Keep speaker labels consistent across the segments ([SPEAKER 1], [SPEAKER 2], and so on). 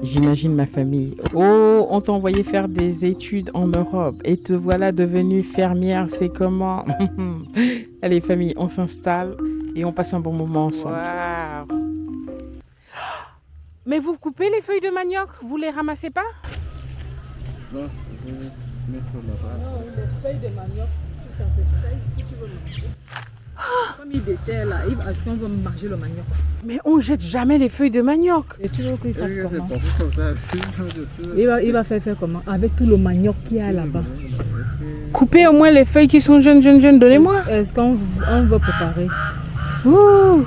[SPEAKER 1] J'imagine ma famille. Oh, on t'a envoyé faire des études en Europe et te voilà devenue fermière, c'est comment? Allez, famille, on s'installe et on passe un bon moment ensemble. Waouh! Mais vous coupez les feuilles de manioc, vous les ramassez pas?
[SPEAKER 2] Non, je vais mettre là-bas.
[SPEAKER 3] Non, les feuilles de manioc, tout ça, c'est feuilles si tu veux manger. Comme il déterre là, est-ce qu'on veut manger le manioc?
[SPEAKER 1] Mais on jette jamais les feuilles de manioc.
[SPEAKER 3] Et tu veux qu'il fasse
[SPEAKER 2] Et c'est
[SPEAKER 3] comment?
[SPEAKER 2] pas comme ça.
[SPEAKER 3] Il va faire comment? Avec tout le manioc qu'il y a là-bas.
[SPEAKER 1] Coupez au moins les feuilles qui sont jeunes, donnez-moi.
[SPEAKER 3] Est-ce qu'on veut préparer?
[SPEAKER 1] Ouh.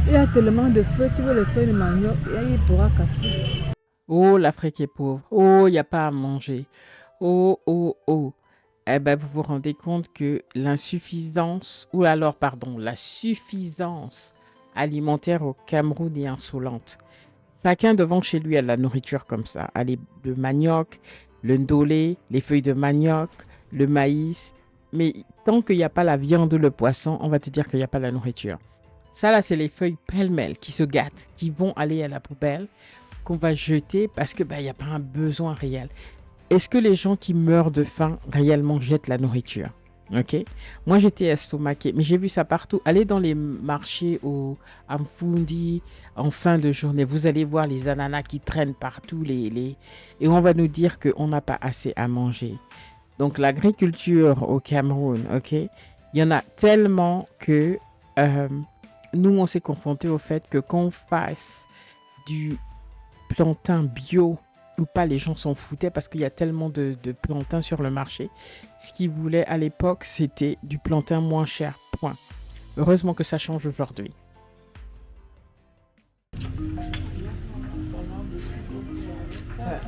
[SPEAKER 3] Il y a tellement de feuilles, tu veux les feuilles de manioc, et il pourra casser.
[SPEAKER 1] Oh, l'Afrique est pauvre. Oh, il n'y a pas à manger. Oh, oh, oh. Eh ben, vous vous rendez compte que l'insuffisance, ou alors, pardon, la suffisance alimentaire au Cameroun est insolente. Chacun devant chez lui a de la nourriture comme ça. Allez, le manioc, le ndolé, les feuilles de manioc, le maïs. Mais tant qu'il n'y a pas la viande ou le poisson, on va te dire qu'il n'y a pas la nourriture. Ça, là, c'est les feuilles pêle-mêle qui se gâtent, qui vont aller à la poubelle, qu'on va jeter parce que il n'y a pas un besoin réel. Est-ce que les gens qui meurent de faim réellement jettent la nourriture? Ok. Moi, j'étais estomaquée, mais j'ai vu ça partout. Allez dans les marchés au Amfundi en fin de journée. Vous allez voir les ananas qui traînent partout. Et on va nous dire qu'on n'a pas assez à manger. Donc, l'agriculture au Cameroun, ok, il y en a tellement que euh, nous, on s'est confrontés au fait que qu'on fasse du plantain bio ou pas, les gens s'en foutaient parce qu'il y a tellement de plantain sur le marché. Ce qu'ils voulaient à l'époque, c'était du plantain moins cher. Point. Heureusement que ça change aujourd'hui.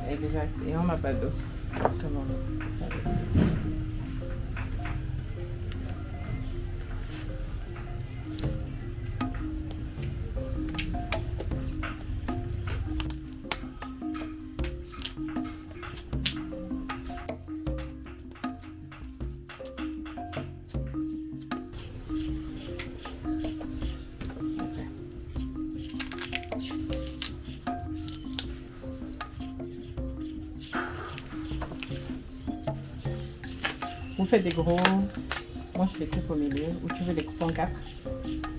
[SPEAKER 1] Exact. Et on n'a pas d'eau. Vous faites des gros. Moi, je les coupe au milieu. Ou tu veux les couper en quatre.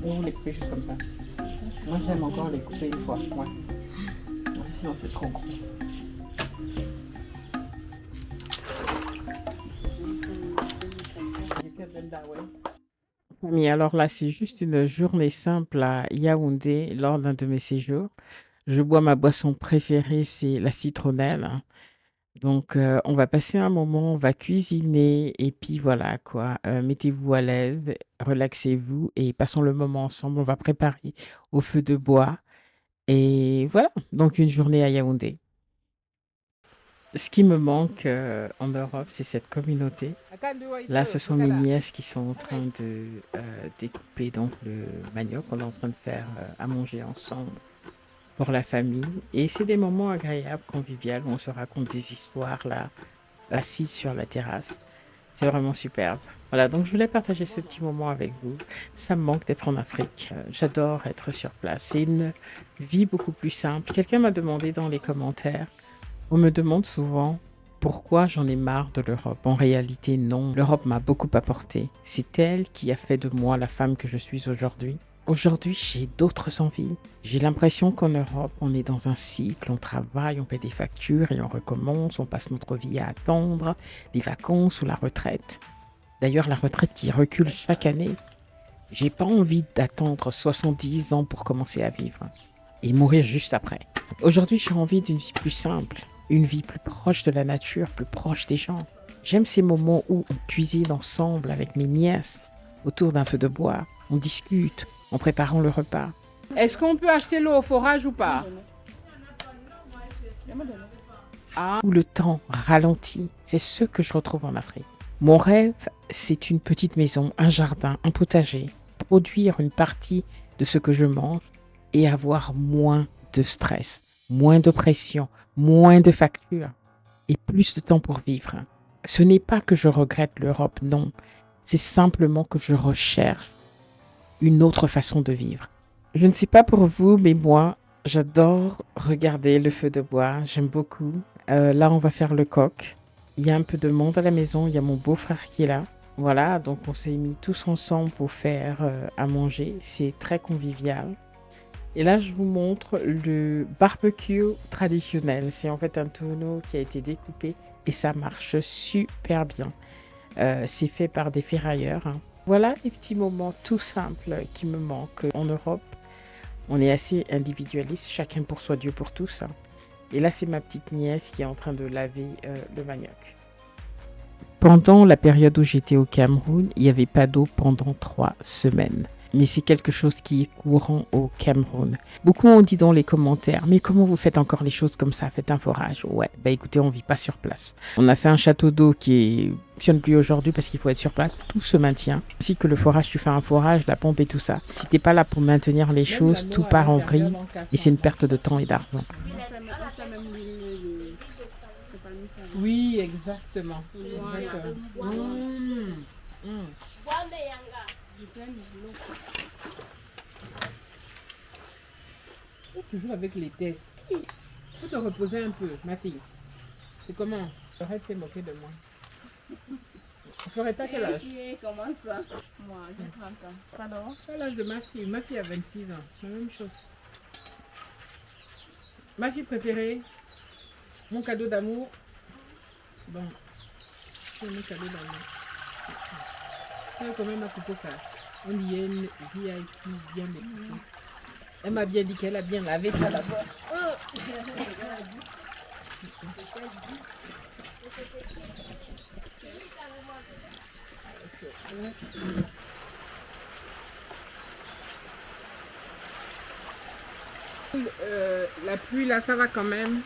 [SPEAKER 1] Ou vous les coupez juste comme ça. Moi, j'aime encore les couper une fois. Ouais. Sinon, c'est trop gros. Oui, alors là, c'est juste une journée simple à Yaoundé lors d'un de mes séjours. Je bois ma boisson préférée, c'est la citronnelle. Donc, on va passer un moment, on va cuisiner et puis voilà quoi, mettez-vous à l'aise, relaxez-vous et passons le moment ensemble. On va préparer au feu de bois et voilà, donc une journée à Yaoundé. Ce qui me manque en Europe, c'est cette communauté. Là, ce sont mes nièces qui sont en train de découper donc le manioc. On est en train de faire à manger ensemble pour la famille. Et c'est des moments agréables, conviviaux, où on se raconte des histoires là, assis sur la terrasse. C'est vraiment superbe. Voilà, donc je voulais partager ce petit moment avec vous. Ça me manque d'être en Afrique. J'adore être sur place. C'est une vie beaucoup plus simple. Quelqu'un m'a demandé dans les commentaires, on me demande souvent pourquoi j'en ai marre de l'Europe. En réalité, non. L'Europe m'a beaucoup apporté. C'est elle qui a fait de moi la femme que je suis aujourd'hui. Aujourd'hui, j'ai d'autres envies. J'ai l'impression qu'en Europe, on est dans un cycle, on travaille, on paie des factures et on recommence, on passe notre vie à attendre les vacances ou la retraite. D'ailleurs, la retraite qui recule chaque année. J'ai pas envie d'attendre 70 ans pour commencer à vivre et mourir juste après. Aujourd'hui, j'ai envie d'une vie plus simple, une vie plus proche de la nature, plus proche des gens. J'aime ces moments où on cuisine ensemble avec mes nièces autour d'un feu de bois, on discute en préparant le repas. Est-ce qu'on peut acheter l'eau au forage ou pas? Où le temps ralentit, c'est ce que je retrouve en Afrique. Mon rêve, c'est une petite maison, un jardin, un potager, produire une partie de ce que je mange et avoir moins de stress, moins de pression, moins de factures et plus de temps pour vivre. Ce n'est pas que je regrette l'Europe, non. C'est simplement que je recherche une autre façon de vivre. Je ne sais pas pour vous, mais moi, J'adore regarder le feu de bois, j'aime beaucoup. Là, on va faire le coq. Il y a un peu de monde à la maison, il y a mon beau-frère qui est là. Voilà, donc on s'est mis tous ensemble pour faire à manger. C'est très convivial. Et là, je vous montre le barbecue traditionnel. C'est en fait un tonneau qui a été découpé et ça marche super bien. C'est fait par des ferrailleurs, hein. Voilà les petits moments tout simples qui me manquent en Europe. On est assez individualiste, chacun pour soi, Dieu pour tous, hein. Et là, c'est ma petite nièce qui est en train de laver le manioc. Pendant la période où j'étais au Cameroun, il n'y avait pas d'eau pendant 3 semaines. Mais c'est quelque chose qui est courant au Cameroun. Beaucoup ont dit dans les commentaires, mais comment vous faites encore les choses comme ça? Faites un forage. Ouais, bah écoutez, on vit pas sur place. On a fait un château d'eau qui ne fonctionne plus aujourd'hui parce qu'il faut être sur place. Tout se maintient. Ainsi que le forage, tu fais un forage, la pompe et tout ça. Si t'es pas là pour maintenir les choses, tout part en vrille et c'est une perte de temps et d'argent. Oui, exactement. D'accord. Toujours avec les tests. Il faut te reposer un peu, ma fille. C'est comment? Arrête de se moquer de moi. Floretta, quel âge?
[SPEAKER 3] Comment ça? Moi, j'ai 30 ans. Pardon?
[SPEAKER 1] C'est l'âge de ma fille. Ma fille a 26 ans. La même chose. Ma fille préférée, mon cadeau d'amour. Bon, c'est mon cadeau d'amour. C'est quand même à couper ça. On y est une VIP bien découpée. Elle m'a bien dit qu'elle a bien lavé ça d'abord. La pluie là, ça va quand même.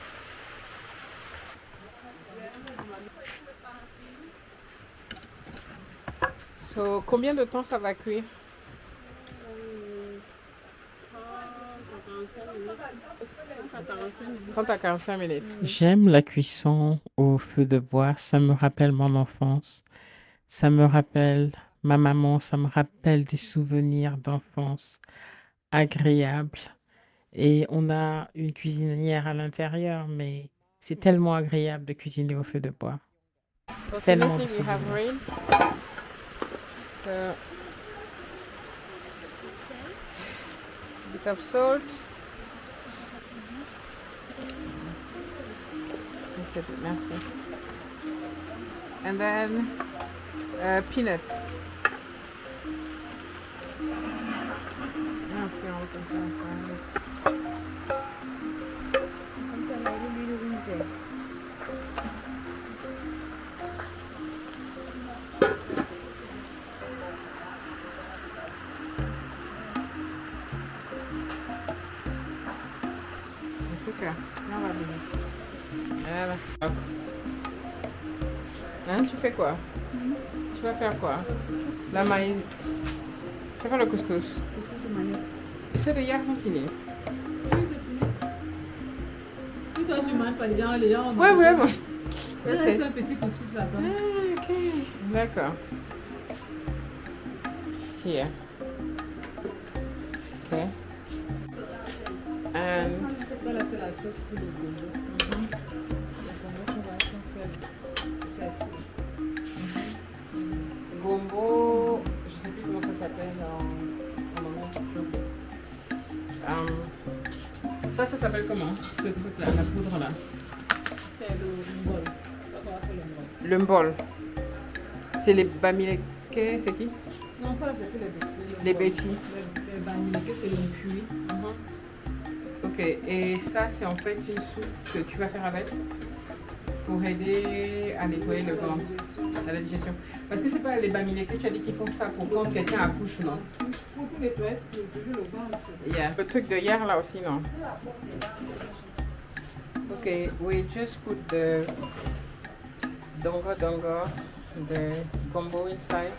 [SPEAKER 1] So, combien de temps ça va cuire? 30 à 45 minutes. J'aime la cuisson au feu de bois. Ça me rappelle mon enfance. Ça me rappelle ma maman. Ça me rappelle des souvenirs d'enfance agréables. Et on a une cuisinière à l'intérieur, mais c'est tellement agréable de cuisiner au feu de bois. Tellement de souvenirs. So, bit of salt. Merci. And then peanuts. Hein, tu fais quoi? Tu vas faire quoi? La maïs. Tu vas faire le couscous. Ceux de hier sont finis.
[SPEAKER 3] Toi, tu manges pas les gens.
[SPEAKER 1] Ouais, ouais, ouais.
[SPEAKER 3] Il reste un petit couscous là-bas.
[SPEAKER 1] Ah, ok. D'accord. Here. Ok. And...
[SPEAKER 3] Ça là, c'est la sauce pour le gombo. Le gombo qu'on va faire. C'est assez.
[SPEAKER 1] Gombo, je sais plus comment ça s'appelle en anglais. Ça s'appelle comment? Ce truc-là, la poudre là.
[SPEAKER 3] C'est le mbol.
[SPEAKER 1] Le mbol. C'est les bamileke, c'est qui?
[SPEAKER 3] Non, ça c'est pour les bêtis.
[SPEAKER 1] Les bêtis.
[SPEAKER 3] Les bamileke, c'est le cuit.
[SPEAKER 1] Ok, et ça c'est en fait une soupe que tu vas faire avec pour aider à nettoyer le ventre, à la digestion. Parce que c'est pas les bamileke, tu as dit qu'ils font ça pour quand quelqu'un accouche, non?
[SPEAKER 3] Pour nettoyer le ventre.
[SPEAKER 1] Yeah. Le truc de hier là aussi, non? Ok, we just put the dongo, the gombo inside.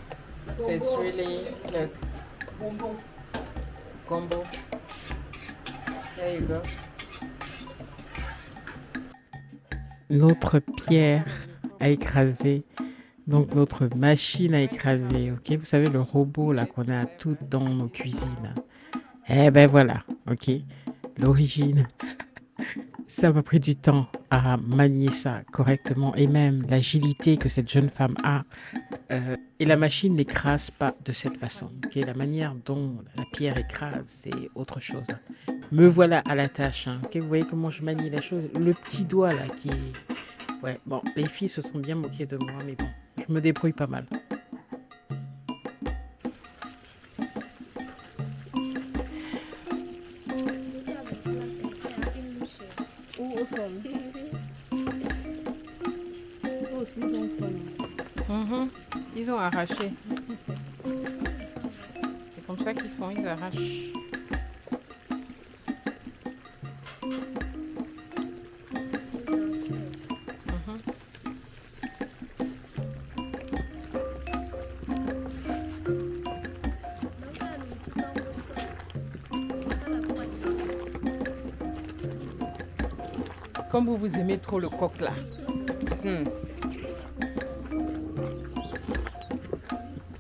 [SPEAKER 1] So it's really like gombo. There you go. Notre pierre à écraser, donc notre machine à écraser, ok? Vous savez, le robot là qu'on a tout dans nos cuisines. Eh ben voilà, ok? l'origine. Ça m'a pris du temps à manier ça correctement et même l'agilité que cette jeune femme a. Et la machine n'écrase pas de cette façon. Ok, la manière dont la pierre écrase, c'est autre chose. Me voilà à la tâche. Hein. Ok, vous voyez comment je manie la chose. Le petit doigt là qui est... Ouais, bon, les filles se sont bien moquées de moi, mais bon, je me débrouille pas mal. Ils ont arraché. C'est comme ça qu'ils font, ils arrachent. Comme vous aimez trop le coq là.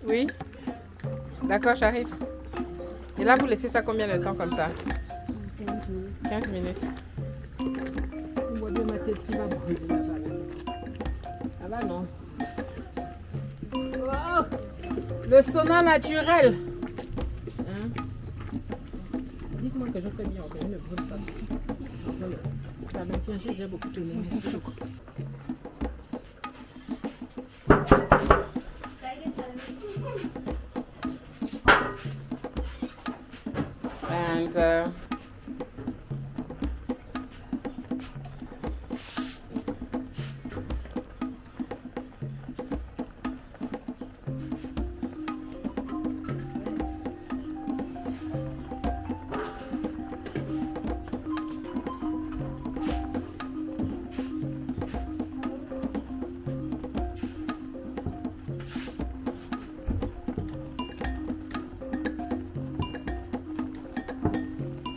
[SPEAKER 1] Oui. D'accord, j'arrive. Et là, vous laissez ça combien de temps comme ça? 15 minutes. On voit bien ma tête qui va brûler là-bas. Là-bas, non. Oh, le sauna naturel. Hein? Dites-moi que je fais bien, que je ne brûle pas. Ça maintient, j'ai beaucoup tourné. Merci beaucoup. And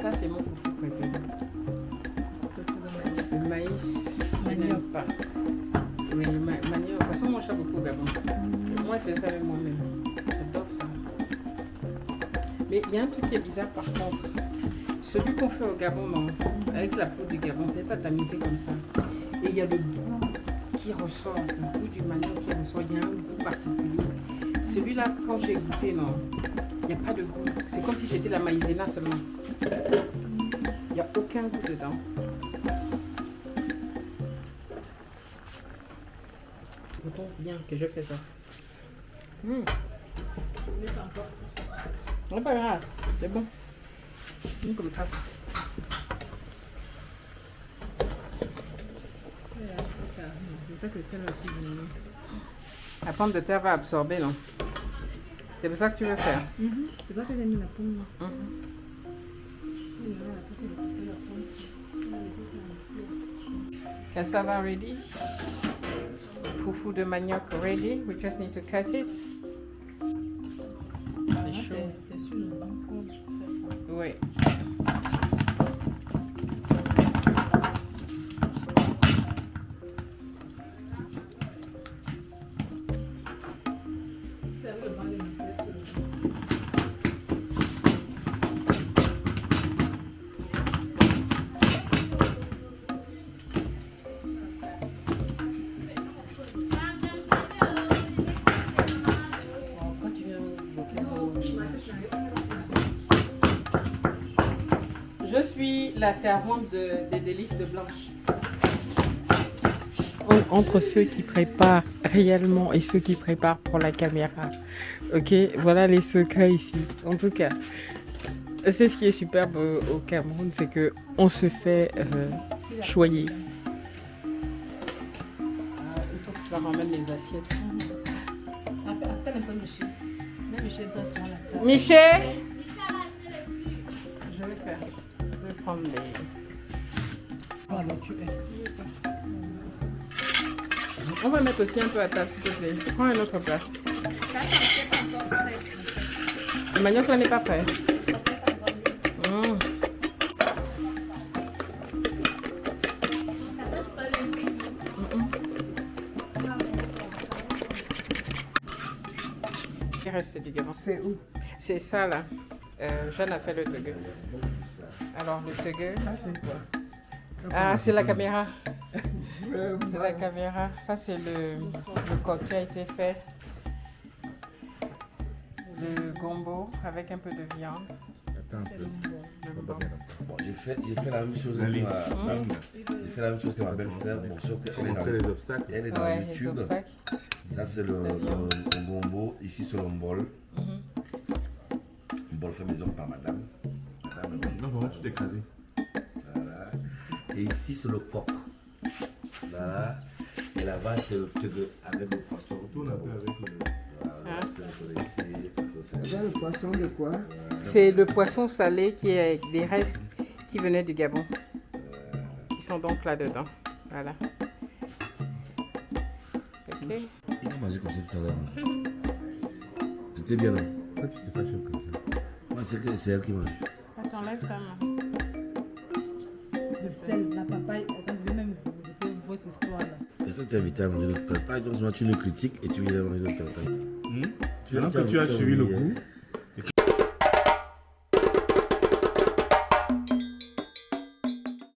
[SPEAKER 1] ça, c'est mon foufou préféré. Le maïs, manioc. Oui, manioc. De toute façon, moi, je sais beaucoup au Gabon. Moi, je fais ça avec moi-même. J'adore ça. Mais il y a un truc qui est bizarre par contre. Celui qu'on fait au Gabon, non, avec la peau du Gabon, c'est pas tamisé comme ça. Et il y a le goût qui ressort, le goût du manioc qui ressort. Il y a un goût particulier. Celui-là, quand j'ai goûté, non, il n'y a pas de goût. C'est comme si c'était la maïzena seulement. Il n'y a aucun goût dedans. Autant bien que je fais ça. C'est pas grave, c'est bon. Comme ça. La pomme de terre va absorber, non? C'est pour ça que tu veux faire?
[SPEAKER 3] C'est pas que j'ai mis la pomme.
[SPEAKER 1] Cassava ready. Foufou de manioc ready. We just need to cut it.
[SPEAKER 3] C'est sur le banc qu'on fait ça.
[SPEAKER 1] Oui. Je suis la servante des délices de Blanche. Entre ceux qui préparent réellement et ceux qui préparent pour la caméra. Ok, voilà les secrets ici. En tout cas, c'est ce qui est superbe au Cameroun, c'est que on se fait choyer. Il faut que tu ramènes les assiettes.
[SPEAKER 3] Appelle un peu Michel. Même Michel doit sur la table.
[SPEAKER 1] Michel, je vais faire. Je vais prendre les.
[SPEAKER 3] Voilà, tu es.
[SPEAKER 1] On va mettre aussi un peu à table, s'il te plaît. Prends un autre plat. Le manioc là n'est pas prêt. Il reste du gabon.
[SPEAKER 2] C'est où?
[SPEAKER 1] C'est ça là. Jeanne a fait le dégueu. Alors, le teugue.
[SPEAKER 2] Ah, c'est quoi?
[SPEAKER 1] Ah, c'est la caméra. C'est la caméra. Ça, c'est le coq qui a été fait. Le gombo avec un peu de viande.
[SPEAKER 2] Attends un peu.
[SPEAKER 1] Le mbon.
[SPEAKER 4] Bon, j'ai fait la même chose que j'ai fait la même chose que ma belle-sœur. Bon, sauf qu'elle est
[SPEAKER 2] Montrer les obstacles.
[SPEAKER 4] elle est dans
[SPEAKER 1] Ouais, les
[SPEAKER 4] YouTube.
[SPEAKER 1] obstacles.
[SPEAKER 4] Ça, c'est le gombo. Ici, c'est le mbol. Mbol fait maison par madame.
[SPEAKER 2] Non, vraiment, tu t'es écrasé.
[SPEAKER 4] Voilà. Et ici, c'est le coq. Voilà. Et là-bas, c'est le teugue avec le poisson.
[SPEAKER 2] Tourne un peu avec le...
[SPEAKER 4] Voilà, c'est ici.
[SPEAKER 2] Le poisson de quoi?
[SPEAKER 1] C'est le poisson salé qui est avec des restes qui venaient du Gabon. Qui sont donc là-dedans. Voilà. Ok.
[SPEAKER 4] Il a mangé comme ça tout à l'heure. C'était bien, non?
[SPEAKER 2] Pourquoi tu t'es fâché comme ça?
[SPEAKER 4] Moi, c'est elle qui mange.
[SPEAKER 1] Attends, lève ta main.
[SPEAKER 3] Le sel, la papaye, attends, je vais même écouter votre histoire là.
[SPEAKER 4] Est-ce que tu es invité à manger le papaye? Donc, tu le critiques et tu viens manger le papaye.
[SPEAKER 2] Maintenant que tu as suivi le goût,